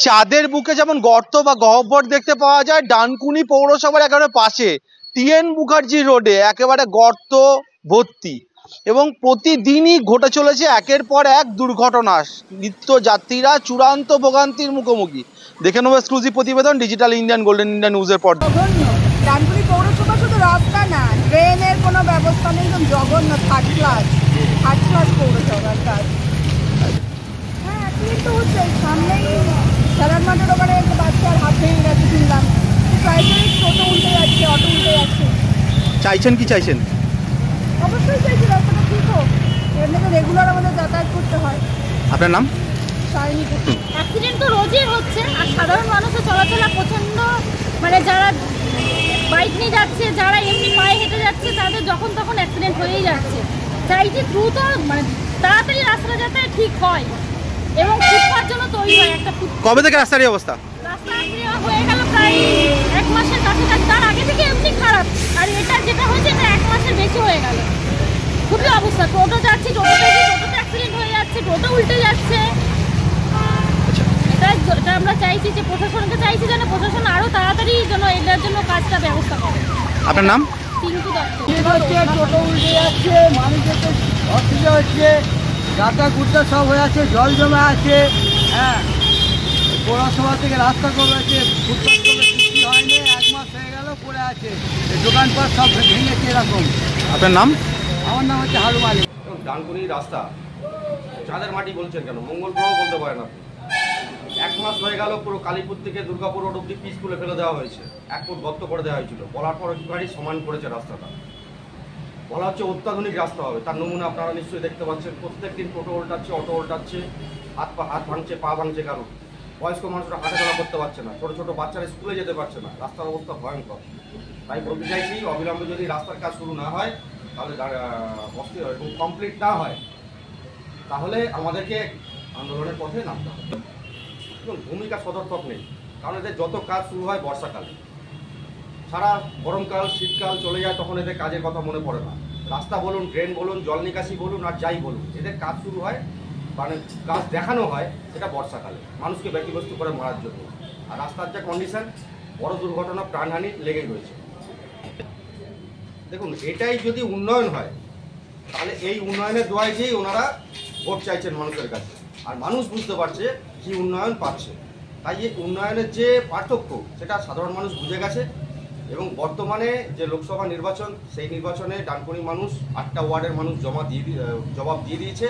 চাঁদের বুকে যেমন গর্ত বা গহ্বর দেখতে পাওয়া যায়, ডানকুনি পৌরসভার একেবারে পাশে টিএন মুখার্জি রোডে একেবারে গর্ত ভর্তি এবং প্রতিদিনই ঘটে চলেছে একের পর এক দুর্ঘটনা। নিত্যযাত্রীরা চূড়ান্ত ভোগান্তির মুখোমুখি। দেখে নেব এক্সক্লুসিভ প্রতিবেদন ডিজিটাল ইন্ডিয়ান গোল্ডেন ইন্ডিয়া নিউজের পর। ডানকুনি পৌরসভা শুধু রাস্তা না, ড্রেনের কোনো ব্যবস্থা নেই, একদম জঘন্য। থার্ড ক্লাস পৌরসভার কাজ। হ্যাঁ, কিন্তু হচ্ছে সামনেই খেলার মাঠের ওখানে একটা বাচ্চার হাত ভেঙে গেছে শুনলাম। প্রাইভেট টোটো উল্টে যাচ্ছে, অটো উল্টে যাচ্ছে। চাইছেন কি চাইছেন? অবশ্যই চাইছি রাস্তাটা ঠিক হোক, এমনিতে রেগুলার আমাদের যাতায়াত করতে হয়। আপনার নাম? অ্যাক্সিডেন্ট তো রোজই হচ্ছে, আর সাধারণ মানুষের চলাচলা প্রচণ্ড, মানে যারা বাইক নিয়ে যাচ্ছে, যারা এমনি পায়ে হেঁটে যাচ্ছে, তাদের যখন তখন অ্যাক্সিডেন্ট হয়েই যাচ্ছে। চাইছি দ্রুত মানে তাড়াতাড়ি রাস্তাটা যাতে ঠিক হয় এবং ফুটপাথের জন্য তৈরি হয় একটা ফুটপাথ। কবে থেকে রাস্তার এই অবস্থা? রাস্তা হয়ে গেল প্রায় 1 মাসের কাছাকাছি, তার আগে থেকে এমনি খারাপ, আর এটা যেটা হয়েছে এটা 1 মাসের বেশি হয়ে গেল। খুবই অবস্থা, টোটো যাচ্ছে, টোটোতে অ্যাক্সিডেন্ট হয়ে যাচ্ছে, টোটো উল্টে যাচ্ছে। এটা আমরা চাইছি যে প্রশাসনকে চাইছি যেন প্রশাসন আরও তাড়াতাড়ি যেন এটার জন্য কাজটা ব্যবস্থা করে। আপনার নাম? টিঙ্কু দত্ত। টোটো উল্টে যাচ্ছে, মানুষের তো অসুবিধা হচ্ছে, গাঁদা গুড়টা সব হয়ে আছে, জল জমা আছে। হ্যাঁ, পৌরসভা থেকে রাস্তা করেছে, ফুটপাথ করে সৃষ্টি হয়নি, 1 মাস হয়ে গেল পড়ে আছে, দোকানপাট সব ভেঙেছে এরকম। আপনার নাম? আমার নাম হচ্ছে হারুন আলী। ডানকুনি রাস্তা চাঁদের মাটি বলছেন কেন, মঙ্গল গ্রহ বলতে পারেন আপনি। 1 মাস হয়ে গেল, পুরো কালীপুর থেকে দুর্গাপুর রোড অব্দি পিচ তুলে ফেলে দেওয়া হয়েছে, 1 ফুট গর্ত করে দেওয়া হয়েছিল। বলার পর গাড়ি সমান করেছে রাস্তাটা, বলা হচ্ছে অত্যাধুনিক রাস্তা হবে। তার নমুনা আপনারা নিশ্চয়ই দেখতে পাচ্ছেন, প্রত্যেকদিন টোটো উল্টাচ্ছে, অটো উল্টাচ্ছে, হাত ভাঙছে, পা ভাঙছে কারো। বয়স্ক মানুষরা হাঁটাচলা করতে পারছে না, ছোটো ছোটো বাচ্চারা স্কুলে যেতে পারছে না, রাস্তার অবস্থা ভয়ঙ্কর। তাই বলতে চাইছি, অবিলম্বে যদি রাস্তার কাজ শুরু না হয়, তাহলে কমপ্লিট না হয়, তাহলে আমাদেরকে আন্দোলনের পথে নামতে হবে। ভূমিকা সদর্থক নেই, কারণ এদের যত কাজ শুরু হয় বর্ষাকালে, সারা গরমকাল শীতকাল চলে যায়, তখন এদের কাজের কথা মনে পড়ে না। রাস্তা বলুন, ড্রেন বলুন, জল নিকাশি বলুন, আর যাই বলুন, এদের কাজ শুরু হয় মানে কাজ দেখানো হয় সেটা বর্ষাকালে, মানুষকে ব্যতিব্যস্ত করে মারার জন্য। আর রাস্তার যা কন্ডিশন, বড় দুর্ঘটনা, প্রাণহানি লেগেই রয়েছে। দেখুন, এটাই যদি উন্নয়ন হয়, তাহলে এই উন্নয়নের দোয়ায় যেই ওনারা ভোট চাইছেন মানুষের কাছে, আর মানুষ বুঝতে পারছে কি উন্নয়ন পাচ্ছে। তাই এই উন্নয়নের যে পার্থক্য, সেটা সাধারণ মানুষ বুঝে গেছে। এবং বর্তমানে যে লোকসভা নির্বাচন, সেই নির্বাচনে ডানকুনি মানুষ 8টা ওয়ার্ডের মানুষ জবাব দিয়ে দিয়েছে,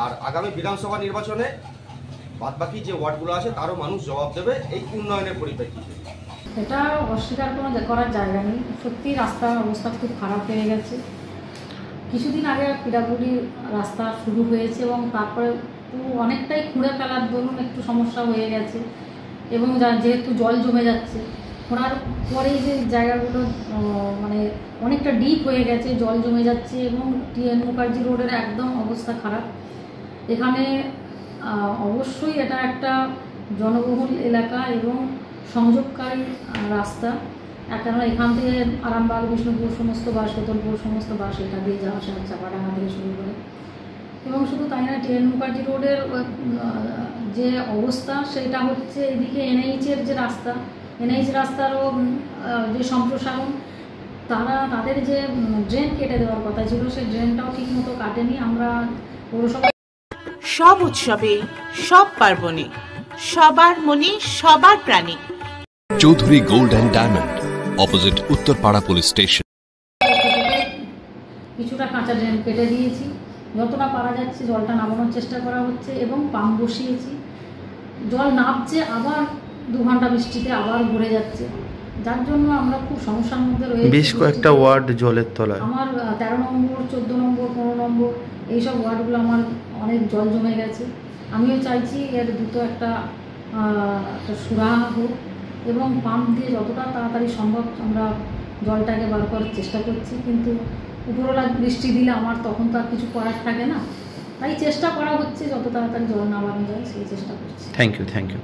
আর আগামী বিধানসভা নির্বাচনে বাদবাকি যে ওয়ার্ডগুলো আছে তারও মানুষ জবাব দেবে এই উন্নয়নের পরিপ্রেক্ষিতে। এটা অস্বীকার করার জায়গা নেই, সত্যি রাস্তার অবস্থা খুব খারাপ হয়ে গেছে। কিছুদিন আগে পিডাব্লিউডি রাস্তা শুরু হয়েছে এবং তারপরে অনেকটাই খুঁড়ে ফেলার দরুন একটু সমস্যা হয়ে গেছে, এবং যেহেতু জল জমে যাচ্ছে, খোঁড়ার পরেই যে জায়গাগুলো মানে অনেকটা ডিপ হয়ে গেছে, জল জমে যাচ্ছে, এবং টিএন মুখার্জি রোডের একদম অবস্থা খারাপ। এখানে অবশ্যই এটা একটা জনবহুল এলাকা এবং সংযোগকারী রাস্তা, কেননা এখান থেকে আরামবাগ, বিষ্ণুপুর সমস্ত বাস, রতনপুর সমস্ত বাস এটা দিয়ে যাওয়া আসা, চাপাডাঙ্গা থেকে শুরু করে। এবং শুধু তাই না, টিএন মুখার্জি রোডের যে অবস্থা, সেটা হচ্ছে এদিকে এনএইচের যে রাস্তা, এনএইচ রাস্তারও যে সম্প্রসারণ, তাদের যে ড্রেন কেটে দেওয়ার কথা ছিল, সেই ড্রেনটাও ঠিক মতো কাটেনি। আমরা পৌরসভা সব উৎসবে, সব পার্বণে, সবার মনে, সবার প্রাণে। Chowdhury gold and diamond, opposite Uttarpara police station. কিছুটা কাঁচা ড্রেন কেটে দিয়েছি, যতটা পারা যাচ্ছে জলটা নামানোর চেষ্টা করা হচ্ছে, এবং পাম্প বসিয়েছি। জল নামছে, আবার 2 ঘন্টা বৃষ্টিতে আবার ভরে যাচ্ছে, যার জন্য আমরা খুব সমস্যার মধ্যে রয়েছি। বেশ কয়েকটা ওয়ার্ড জলের তলায়, আমার 13 নম্বর, 14 নম্বর, 15 নম্বর, এইসব ওয়ার্ডগুলো আমার অনেক জল জমে গেছে। আমিও চাইছি এর দ্রুত একটা সুরাহা হোক, এবং পাম্প দিয়ে যতটা তাড়াতাড়ি সম্ভব আমরা জলটাকে বার করার চেষ্টা করছি। কিন্তু উপরওয়ালা বৃষ্টি দিলে আমার তখন তো আর কিছু করার থাকে না, তাই চেষ্টা করা হচ্ছে যত তাড়াতাড়ি জল নামানো যায় সেই চেষ্টা করছি। Thank you.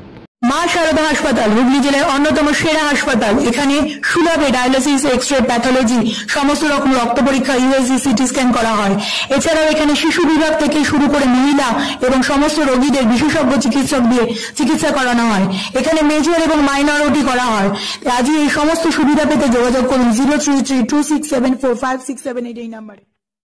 মা শারদা হাসপাতাল হুগলি জেলার অন্যতম সেরা হাসপাতাল। এখানে সুলভে ডায়ালিসিস, এক্স-রে, প্যাথোলজি, সমস্ত রকম রক্ত পরীক্ষা, ইউএসজি, সিটি স্ক্যান করা হয়। এছাড়াও এখানে শিশু বিভাগ থেকে শুরু করে মহিলা এবং সমস্ত রোগীদের বিশেষজ্ঞ চিকিৎসক দিয়ে চিকিৎসা করানো হয়। এখানে মেজর এবং মাইনর ওটি করা হয়। আজই এই সমস্ত সুবিধা পেতে যোগাযোগ করুন 03326745678 এই নাম্বারে।